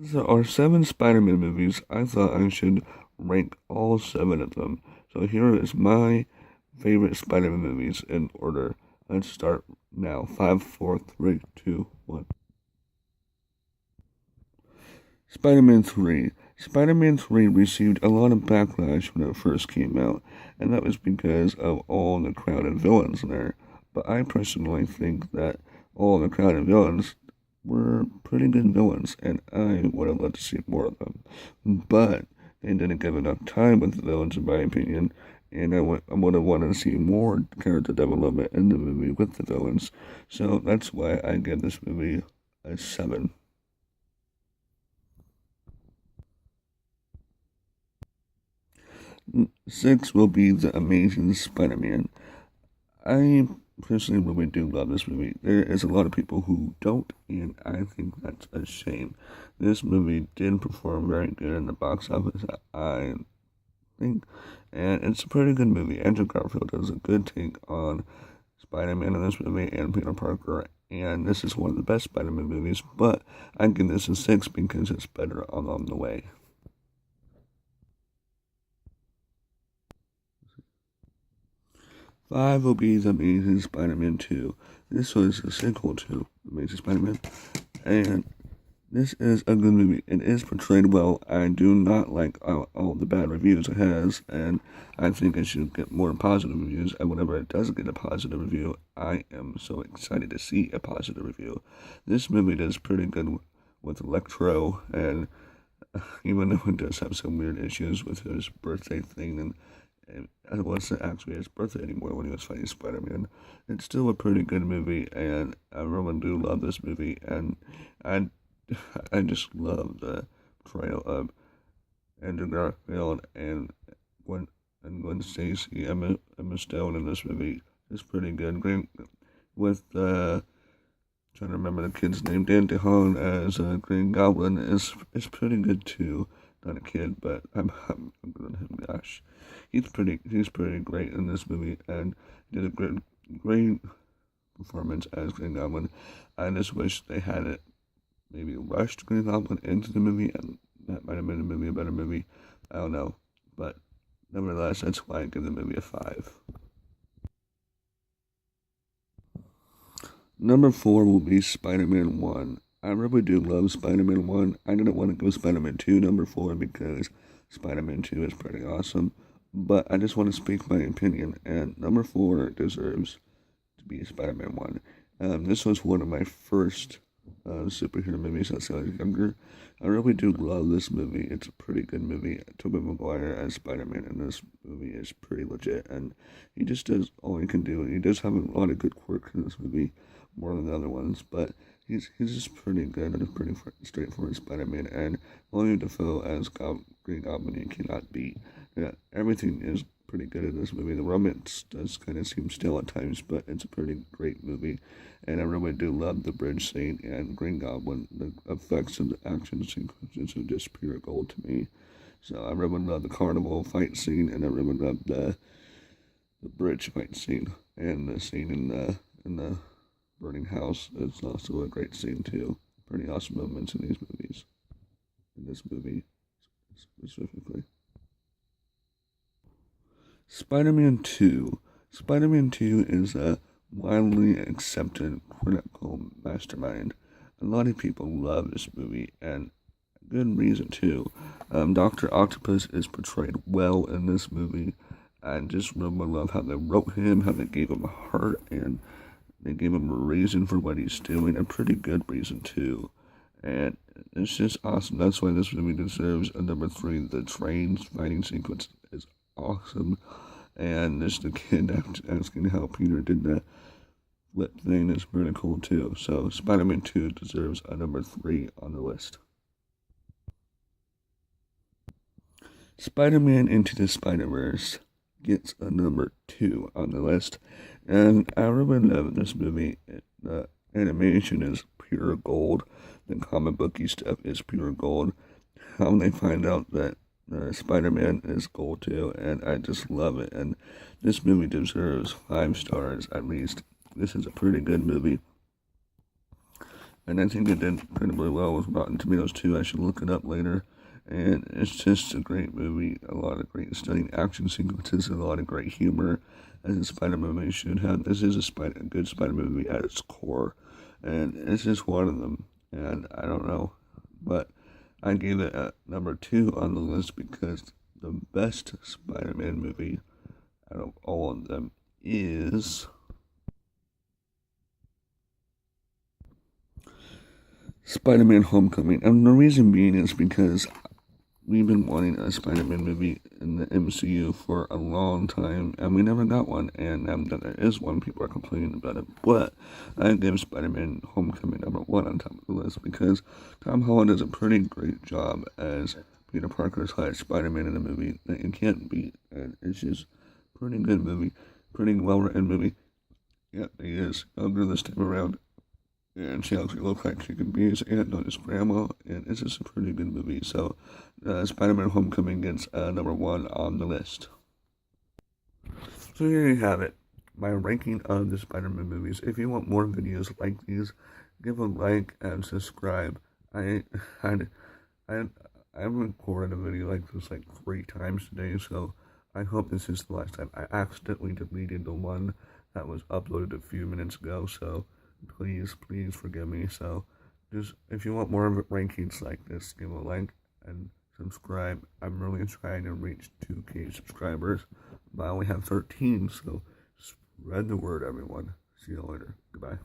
There are seven Spider-Man movies. I thought I should rank all seven of them. So here is my favorite Spider-Man movies in order. Let's start now. Five, four, three, two, one. Spider-Man 3. Spider-Man 3 received a lot of backlash when it first came out, and that was because of all the crowded villains there. But I personally think that all the crowded villains were pretty good villains, and I would have loved to see more of them. But they didn't give enough time with the villains, in my opinion, and I would have wanted to see more character development in the movie with the villains. So that's why I give this movie a 7. 6 will be The Amazing Spider-Man. I personally really do love this movie. There is a lot of people who don't, and I think that's a shame. This movie did perform very good in the box office, I think, and it's a pretty good movie. Andrew Garfield does a good take on Spider-Man in this movie and Peter Parker, and this is one of the best Spider-Man movies, but I give this a 6 because it's better along the way. 5 will be The Amazing Spider-Man 2. This was a sequel to Amazing Spider-Man, and this is a good movie. It is portrayed well. I do not like all the bad reviews it has, and I think it should get more positive reviews. And whenever it does get a positive review, I am so excited to see a positive review. This movie does pretty good with Electro, and even though it does have some weird issues with his birthday thing and it wasn't actually his birthday anymore when he was fighting Spider-Man. It's still a pretty good movie, and I really do love this movie, and I, I just love the portrayal of Andrew Garfield and Gwen Stacy, Emma Stone in this movie is pretty good. Green with trying to remember the kid's name, Dan DeHaan as Green Goblin is pretty good too. Not a kid, but I'm good on him. Gosh, he's pretty great in this movie, and did a great performance as Green Goblin. I just wish they had it maybe rushed Green Goblin into the movie, and that might have made the movie a better movie. I don't know, but nevertheless, that's why I give the movie a 5. Number 4 will be Spider-Man 1. I really do love Spider-Man 1. I didn't want to go Spider-Man 2 number 4 because Spider-Man 2 is pretty awesome. But I just want to speak my opinion, and number 4 deserves to be Spider-Man 1. This was one of my first superhero movies as I was younger. I really do love this movie. It's a pretty good movie. Tobey Maguire as Spider-Man in this movie is pretty legit, and he just does all he can do. He does have a lot of good quirks in this movie, more than the other ones, but he's just pretty good and a pretty straightforward Spider-Man. And William Dafoe as Green Goblin, you cannot beat. Yeah, everything is pretty good in this movie. The romance does kind of seem stale at times, but it's a pretty great movie. And I really do love the bridge scene and Green Goblin. The effects and the action sequences are just pure gold to me. So I really love the carnival fight scene, and I really love the bridge fight scene, and the scene in the burning house is also a great scene too. Pretty awesome moments in these movies. In this movie specifically. Spider-Man 2. Spider-Man 2 is a widely accepted critical mastermind. A lot of people love this movie, and good reason too. Doctor Octopus is portrayed well in this movie. I just really love how they wrote him, how they gave him a heart, and they gave him a reason for what he's doing, a pretty good reason too. And it's just awesome. That's why this movie deserves a number 3. The train fighting sequence is awesome. And just the kid asking how Peter did that flip thing is pretty cool too. So Spider-Man 2 deserves a number 3 on the list. Spider-Man Into the Spider-Verse gets a number 2 on the list. And I really love this movie. The animation is pure gold. The comic booky stuff is pure gold. How they find out that Spider-Man is gold too, and I just love it. And this movie deserves 5 stars at least. This is a pretty good movie. and I think it did incredibly well with Rotten Tomatoes too. I should look it up later. And it's just a great movie, a lot of great stunning action sequences, a lot of great humor, as a Spider-Man movie should have. This is a good Spider-Man movie at its core, and it's just one of them. And I don't know, but I gave it a number 2 on the list because the best Spider-Man movie out of all of them is Spider-Man Homecoming. And the reason being is because we've been wanting a Spider-Man movie in the MCU for a long time, and we never got one. And now that there is one, people are complaining about it. But I give Spider-Man Homecoming number 1 on top of the list because Tom Holland does a pretty great job as Peter Parker / Spider-Man in the movie that you can't beat. And it's just a pretty good movie, pretty well-written movie. Yeah, he is younger this time around. And she actually looks like she could be his aunt, not his grandma. And it's just a pretty good movie. So, Spider-Man Homecoming gets number 1 on the list. So here you have it. My ranking of the Spider-Man movies. If you want more videos like these, give a like and subscribe. I recorded a video like this like 3 times today, so I hope this is the last time. I accidentally deleted the one that was uploaded a few minutes ago, so please forgive me. So just if you want more rankings like this, give a like and subscribe. I'm really trying to reach 2K subscribers, but I only have 13, so spread the word, everyone. See you later. Goodbye.